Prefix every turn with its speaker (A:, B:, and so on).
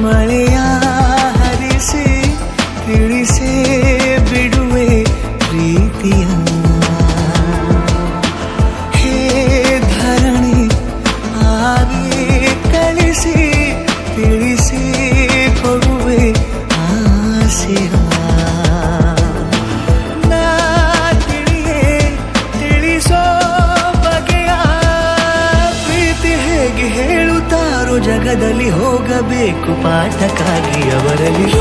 A: ಮಳೆಯ ಹರಿಸಿ ತಿಳಿಸೇ ಬಿಡುವೆ ಪ್ರೀತಿಯ ಹೇ ಧರಣಿ ಆಗಿ ಕಳಿಸಿ ತಿಳಿಸಿ ಕೊಡುವೆ ಆಸೆಯ ನಾ ತಿಳಿಯೇ ತಿಳಿಸೋ ಬಗೆಯ ಪ್ರೀತಿ ಹೇಗೆ ಹೇಳುತ್ತಾರೋ ಜಗದಲ್ಲಿ ಹೋಗಬೇಕು ಪಾಠಕ್ಕಾಗಿ ಅವರಲ್ಲಿ